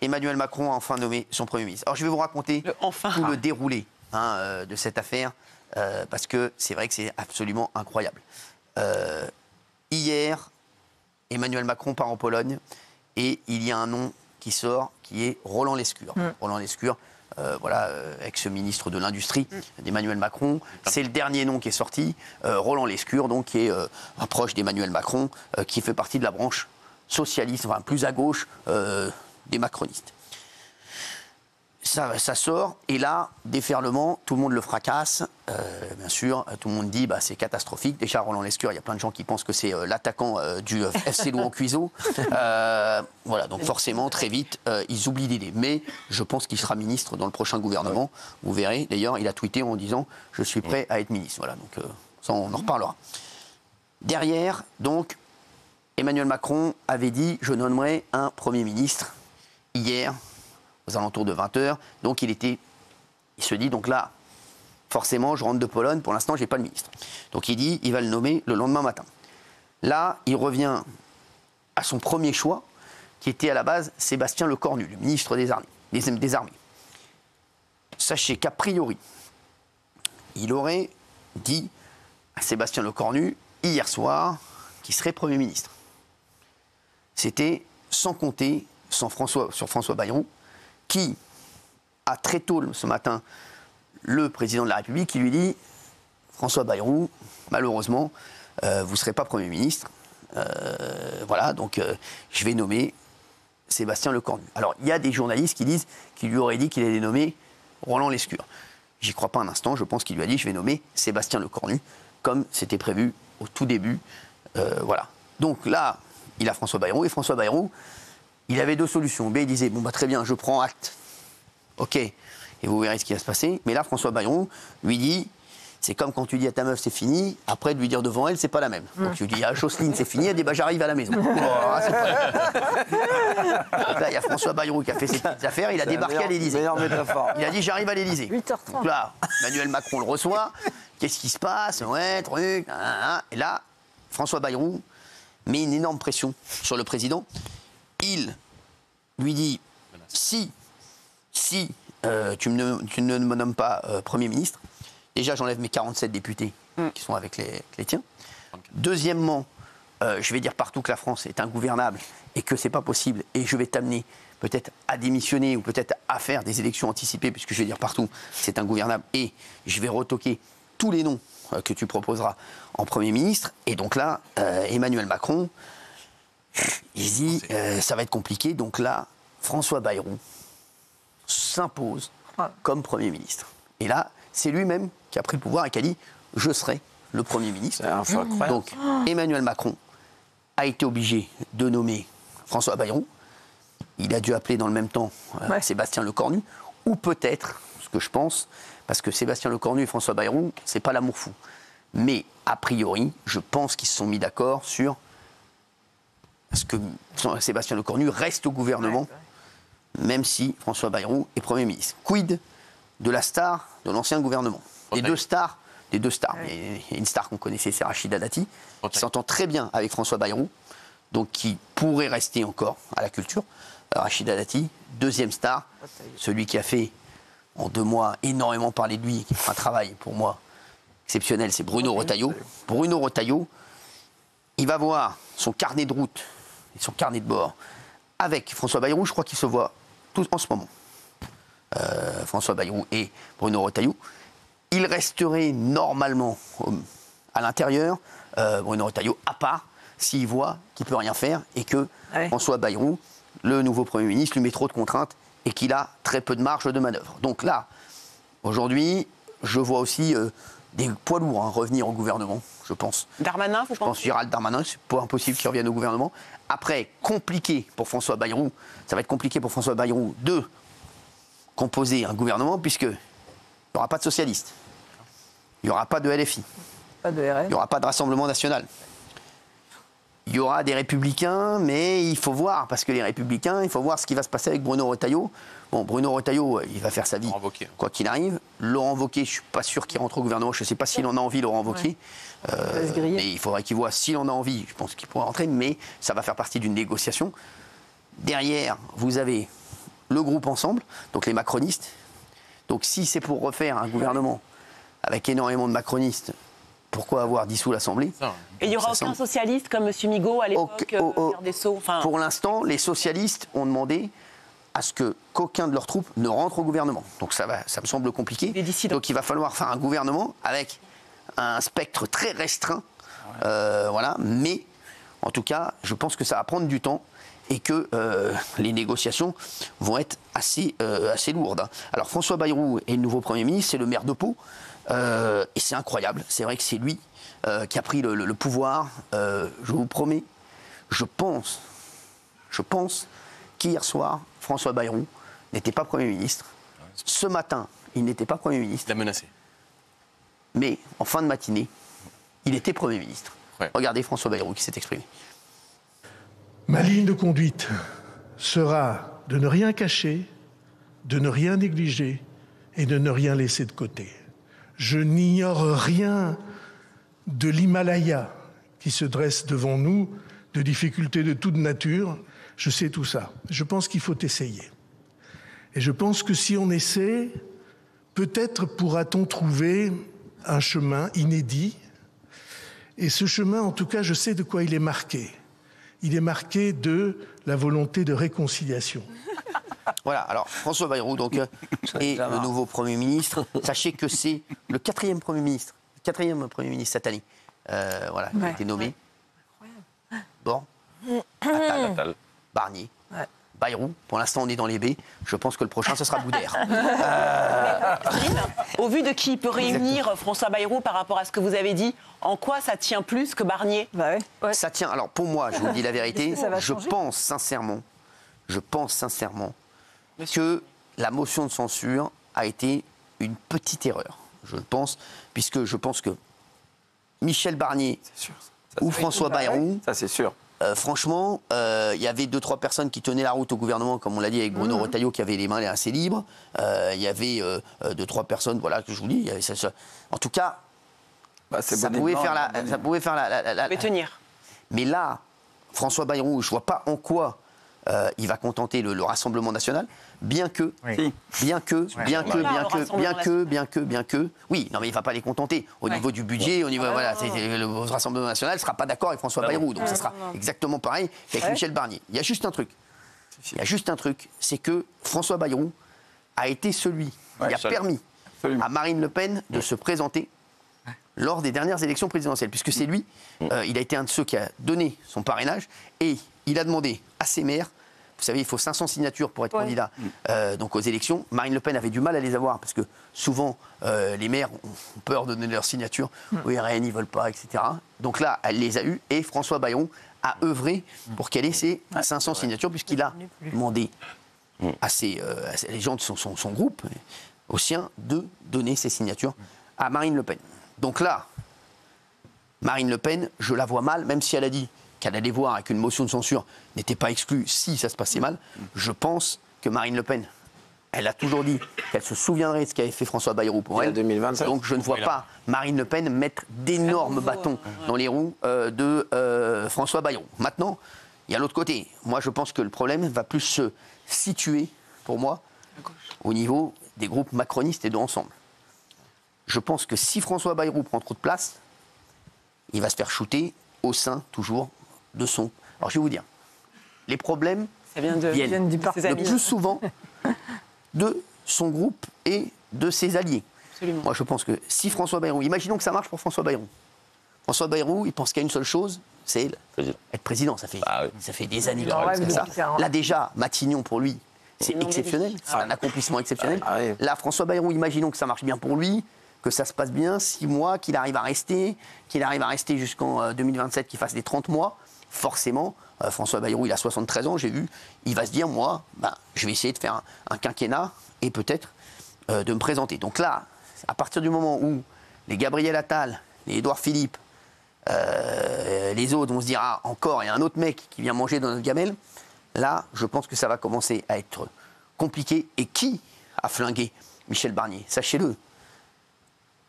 Emmanuel Macron a enfin nommé son Premier ministre. Alors je vais vous raconter tout le déroulé de cette affaire, parce que c'est vrai que c'est absolument incroyable. Hier, Emmanuel Macron part en Pologne et il y a un nom qui sort, qui est Roland Lescure. Roland Lescure, ex-ministre de l'Industrie d'Emmanuel Macron. C'est le dernier nom qui est sorti. Roland Lescure, donc, qui est un proche d'Emmanuel Macron, qui fait partie de la branche socialiste, enfin plus à gauche des macronistes. Ça sort, et là, déferlement, tout le monde le fracasse. Bien sûr, tout le monde dit c'est catastrophique. Déjà, Roland Lescure, il y a plein de gens qui pensent que c'est l'attaquant du FC Louhans-Cuiseaux. Voilà, donc forcément, très vite, ils oublient l'idée. Mais je pense qu'il sera ministre dans le prochain gouvernement. Vous verrez, d'ailleurs, il a tweeté en disant « Je suis prêt à être ministre ». Voilà, donc ça, on en reparlera. Derrière, donc, Emmanuel Macron avait dit « Je nommerai un Premier ministre » hier, aux alentours de 20h. Donc il se dit, donc là, forcément, je rentre de Pologne, pour l'instant, je n'ai pas le ministre. Donc il dit, il va le nommer le lendemain matin. Là, il revient à son premier choix, qui était à la base Sébastien Lecornu, le ministre des Armées. Sachez qu'a priori, il aurait dit à Sébastien Lecornu, hier soir, qu'il serait Premier ministre. C'était sans compter sur François Bayrou, qui a très tôt ce matin le président de la République qui lui dit « François Bayrou, malheureusement, vous ne serez pas Premier ministre. Voilà, donc je vais nommer Sébastien Lecornu. » Alors, il y a des journalistes qui disent qu'il lui aurait dit qu'il allait nommer Roland Lescure. J'y crois pas un instant, je pense qu'il lui a dit « Je vais nommer Sébastien Lecornu », comme c'était prévu au tout début. Voilà. Donc là, il a François Bayrou, et François Bayrou, il avait deux solutions. B, il disait, très bien, je prends acte. OK, et vous verrez ce qui va se passer. Mais là, François Bayrou lui dit, c'est comme quand tu dis à ta meuf, c'est fini, après de lui dire devant elle, c'est pas la même. Donc tu dis à Jocelyne, c'est fini, elle dit, j'arrive à la maison. Donc là, il y a François Bayrou qui a fait ses petites affaires, il a débarqué à l'Élysée. Il a dit, j'arrive à l'Élysée. 8h30. Donc là, Emmanuel Macron le reçoit, qu'est-ce qui se passe? Ouais, truc, et là, François Bayrou met une énorme pression sur le président. Il lui dit, si tu ne me nommes pas Premier ministre, déjà j'enlève mes 47 députés qui sont avec les tiens. Deuxièmement, je vais dire partout que la France est ingouvernable et que c'est pas possible, et je vais t'amener peut-être à démissionner ou peut-être à faire des élections anticipées, puisque je vais dire partout c'est ingouvernable, et je vais retoquer tous les noms que tu proposeras en Premier ministre. Et donc là, Emmanuel Macron, il dit, ça va être compliqué. Donc là, François Bayrou s'impose comme Premier ministre. Et là, c'est lui-même qui a pris le pouvoir et qui a dit, je serai le Premier ministre. Donc, Emmanuel Macron a été obligé de nommer François Bayrou. Il a dû appeler dans le même temps Sébastien Lecornu, ou peut-être, ce que je pense, parce que Sébastien Lecornu et François Bayrou, c'est pas l'amour fou. Mais, a priori, je pense qu'ils se sont mis d'accord sur parce que Sébastien Lecornu reste au gouvernement, même si François Bayrou est Premier ministre. Quid de la star de l'ancien gouvernement? Des deux stars. Il y a une star qu'on connaissait, c'est Rachida Dati, qui s'entend très bien avec François Bayrou, donc qui pourrait rester encore à la culture. Rachida Dati, deuxième star, celui qui a fait en 2 mois énormément parler de lui, qui fait un travail pour moi exceptionnel, c'est Bruno Retailleau. Bruno Retailleau, il va voir son carnet de route et son carnet de bord avec François Bayrou. Je crois qu'ils se voient tous en ce moment. François Bayrou et Bruno Retailleau. Il resterait normalement à l'intérieur, Bruno Retailleau à part, s'il voit qu'il ne peut rien faire et que François Bayrou, le nouveau Premier ministre, lui met trop de contraintes et qu'il a très peu de marge de manœuvre. Donc là, aujourd'hui, je vois aussi des poids lourds revenir au gouvernement, je pense. Darmanin, vous pensez? Je pense Gérald Darmanin, c'est pas impossible qu'il revienne au gouvernement. Après, compliqué pour François Bayrou, ça va être compliqué pour François Bayrou de composer un gouvernement, puisqu'il n'y aura pas de socialistes, il n'y aura pas de LFI, pas de RN. Il n'y aura pas de Rassemblement national. Il y aura des Républicains, mais il faut voir, parce que les Républicains, il faut voir ce qui va se passer avec Bruno Retailleau. Bon, Bruno Retailleau, il va faire sa vie, quoi qu'il arrive. Laurent Wauquiez, je ne suis pas sûr qu'il rentre au gouvernement. Je ne sais pas s'il en a envie, Laurent Wauquiez. Mais il faudrait qu'il voit s'il en a envie. Je pense qu'il pourra rentrer, mais ça va faire partie d'une négociation. Derrière, vous avez le groupe Ensemble, donc les macronistes. Donc si c'est pour refaire un gouvernement avec énormément de macronistes, pourquoi avoir dissous l'Assemblée? Et il n'y aura aucun socialiste comme M. Migaud à l'époque, garde des Sceaux, enfin... Pour l'instant, les socialistes ont demandé à ce qu'aucun de leurs troupes ne rentre au gouvernement. Donc ça me semble compliqué. Donc il va falloir faire un gouvernement avec un spectre très restreint. Voilà. Mais en tout cas, je pense que ça va prendre du temps et que les négociations vont être assez lourdes. Alors François Bayrou est le nouveau Premier ministre, c'est le maire de Pau. Et c'est incroyable, c'est vrai que c'est lui qui a pris le pouvoir. Je vous promets, je pense qu'hier soir, François Bayrou n'était pas Premier ministre. Ce matin, il n'était pas Premier ministre. Il a menacé. Mais en fin de matinée, il était Premier ministre. Ouais. Regardez François Bayrou qui s'est exprimé. Ma ligne de conduite sera de ne rien cacher, de ne rien négliger et de ne rien laisser de côté. Je n'ignore rien de l'Himalaya qui se dresse devant nous, de difficultés de toute nature. Je sais tout ça. Je pense qu'il faut essayer. Et je pense que si on essaie, peut-être pourra-t-on trouver un chemin inédit. Et ce chemin, en tout cas, je sais de quoi il est marqué. Il est marqué de la volonté de réconciliation. Voilà, alors François Bayrou donc, est le nouveau Premier ministre. Sachez que c'est le quatrième Premier ministre cette année. Voilà, qui a été nommé. Bon, Attal, Barnier, Bayrou. Pour l'instant, on est dans les baies. Je pense que le prochain, ce sera Boudère. Au vu de qui peut réunir François Bayrou par rapport à ce que vous avez dit, en quoi ça tient plus que Barnier? Ça tient. Alors pour moi, je vous dis la vérité, je pense sincèrement que la motion de censure a été une petite erreur. Je le pense, puisque je pense que Michel Barnier ou François Bayrou, ça c'est sûr. Franchement, il y avait 2-3 personnes qui tenaient la route au gouvernement, comme on l'a dit avec Bruno Retailleau, qui avait les mains assez libres. Il y avait 2-3 personnes, voilà, que je vous dis. Il y avait en tout cas, ça pouvait faire la... tenir. Mais là, François Bayrou, je ne vois pas en quoi il va contenter le Rassemblement national, bien que, oui, non mais il ne va pas les contenter. Au niveau du budget, au niveau, voilà, le Rassemblement national ne sera pas d'accord avec François Bayrou, donc ça sera exactement pareil qu'avec Michel Barnier. Il y a juste un truc, c'est que François Bayrou a été celui qui a permis à Marine Le Pen de se présenter lors des dernières élections présidentielles, puisque c'est lui, il a été un de ceux qui a donné son parrainage, et il a demandé à ses maires, vous savez, il faut 500 signatures pour être candidat donc aux élections. Marine Le Pen avait du mal à les avoir, parce que souvent, les maires ont peur de donner leur signature, au RN, ils ne veulent pas, etc. Donc là, elle les a eues, et François Bayrou a œuvré pour qu'elle ait ces 500 signatures, puisqu'il a demandé à les gens de son groupe, au sien, de donner ces signatures à Marine Le Pen. Donc là, Marine Le Pen, je la vois mal, même si elle a dit qu'elle allait voir et qu'une motion de censure n'était pas exclue si ça se passait mal. Je pense que Marine Le Pen, elle a toujours dit qu'elle se souviendrait de ce qu'avait fait François Bayrou pour elle. 2027. Donc je ne vois pas Marine Le Pen mettre d'énormes bâtons dans les roues de François Bayrou. Maintenant, il y a l'autre côté. Moi, je pense que le problème va plus se situer, pour moi, au niveau des groupes macronistes et de Ensemble. Je pense que si François Bayrou prend trop de place, il va se faire shooter au sein, toujours, de son... Alors, je vais vous dire, les problèmes viennent le plus souvent de son groupe et de ses alliés. Absolument. Moi, je pense que si François Bayrou... Imaginons que ça marche pour François Bayrou. François Bayrou, il pense qu'il y a une seule chose, c'est être président. Ça fait des années qu'il rêve de ça. Là, déjà, Matignon, pour lui, c'est exceptionnel. C'est un accomplissement exceptionnel. Là, François Bayrou, imaginons que ça marche bien pour lui, que ça se passe bien, 6 mois, qu'il arrive à rester jusqu'en 2027, qu'il fasse des 30 mois, forcément, François Bayrou, il a 73 ans, j'ai vu, il va se dire, moi, je vais essayer de faire un quinquennat et peut-être de me présenter. Donc là, à partir du moment où les Gabriel Attal, les Édouard Philippe, les autres vont se dire, ah, encore, il y a un autre mec qui vient manger dans notre gamelle, là, je pense que ça va commencer à être compliqué. Et qui a flingué Michel Barnier? Sachez-le.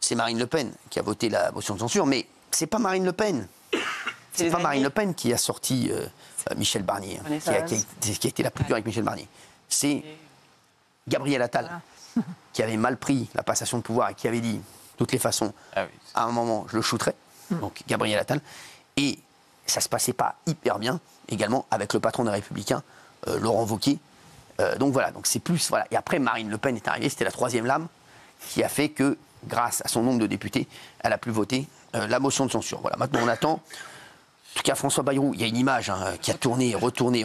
C'est Marine Le Pen qui a voté la motion de censure, mais c'est pas Marine Le Pen. C'est pas Marine Le Pen qui a sorti Michel Barnier, qui a été la plus dure avec Michel Barnier. C'est Gabriel Attal, qui avait mal pris la passation de pouvoir et qui avait dit, de toutes les façons, à un moment, je le shooterai. Donc Gabriel Attal. Et ça se passait pas hyper bien, également, avec le patron des Républicains, Laurent Wauquiez. Donc voilà, donc c'est plus... Voilà. Et après, Marine Le Pen est arrivée, c'était la troisième lame qui a fait que, grâce à son nombre de députés, elle a pu voter la motion de censure. Voilà, maintenant on attend. En tout cas, François Bayrou, il y a une image qui a tourné, retourné.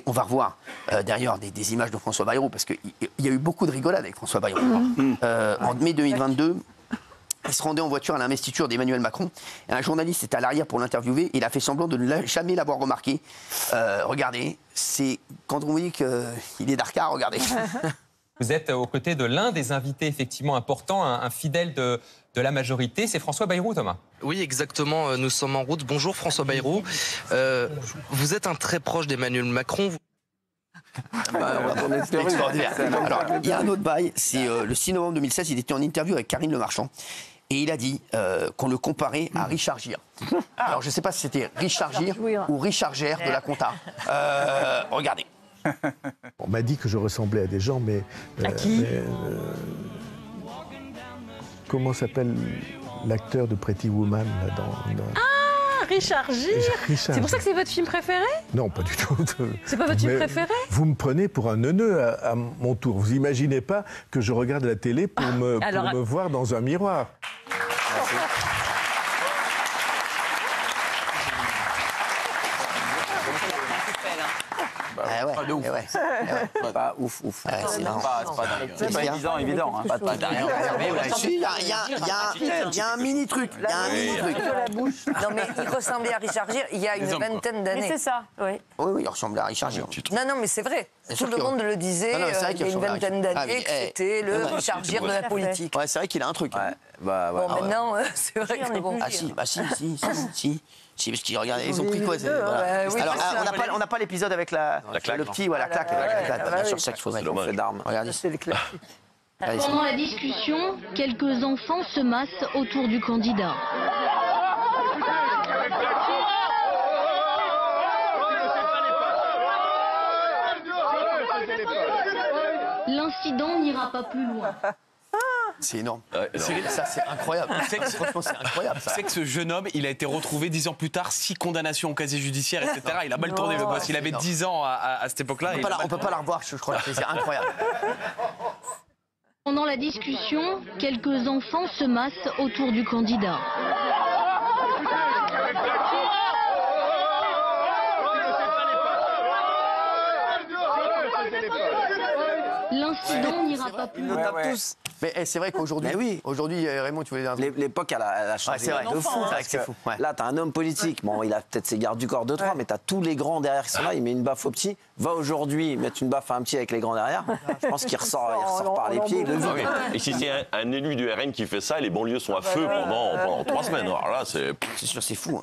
On va revoir d'ailleurs des images de François Bayrou, parce qu'il y a eu beaucoup de rigolade avec François Bayrou. En mai 2022, il se rendait en voiture à l'investiture d'Emmanuel Macron. Et un journaliste était à l'arrière pour l'interviewer. Il a fait semblant de ne jamais l'avoir remarqué. Regardez, c'est quand on vous dit qu'il est d'Arca, regardez. Vous êtes aux côtés de l'un des invités effectivement importants, un fidèle de la majorité, c'est François Bayrou, Thomas. Oui, exactement, nous sommes en route. Bonjour François Bayrou. Vous êtes un très proche d'Emmanuel Macron. C'est extraordinaire. Alors, il y a un autre bail, c'est le 6 novembre 2016, il était en interview avec Karine Le Marchand. Et il a dit qu'on le comparait à Richard Gere. Alors, je ne sais pas si c'était Richard Gere ou Richard Gere de la compta. Regardez. On m'a dit que je ressemblais à des gens, mais... À qui comment s'appelle l'acteur de Pretty Woman là, Richard Gere. C'est pour ça que c'est votre film préféré? Non, pas du tout. C'est pas votre film préféré? Vous me prenez pour un neuneu à mon tour. Vous imaginez pas que je regarde la télé pour me voir dans un miroir. Merci. Pas ouf. C'est pas évident, évident. Pas derrière. Il y a un mini truc. Il y a un mini truc. Non, mais il ressemblait à Richard Gere il y a une vingtaine d'années. Mais c'est ça, oui. Oui, il ressemblait à Richard Gere. Non, mais c'est vrai. Tout le monde le disait il y a une vingtaine d'années que c'était le Richard Gere de la politique. Ouais, c'est vrai qu'il a un truc. Bon, maintenant, c'est vrai que bon. Ah si, si, parce qu'ils regardaient, ils ont pris quoi Alors, on n'a pas l'épisode avec le petit, la claque. Bien sûr, c'est ça qu'il faudrait. Regardez. Pendant la discussion, quelques enfants se massent autour du candidat. L'incident n'ira pas plus loin. C'est énorme. Ça, c'est incroyable. Franchement, c'est incroyable. C'est que ce jeune homme, il a été retrouvé 10 ans plus tard, 6 condamnations au casier judiciaire, etc. Il a mal tourné le boss. Il avait 10 ans à cette époque-là. On peut pas la revoir, je crois. C'est incroyable. Pendant la discussion, quelques enfants se massent autour du candidat. L'incident n'ira pas plus loin. Mais c'est vrai qu'aujourd'hui, Raymond, tu voulais dire un truc. L'époque, elle a changé de fou. C'est fou. Là, t'as un homme politique. Bon, il a peut-être ses gardes du corps 2-3, mais t'as tous les grands derrière qui sont là. Il met une baffe au petit. Va aujourd'hui mettre une baffe à un petit avec les grands derrière. Je pense qu'il ressort par les pieds. Et si c'est un élu du RN qui fait ça, les banlieues sont à feu pendant 3 semaines. Alors là, c'est sûr, c'est fou.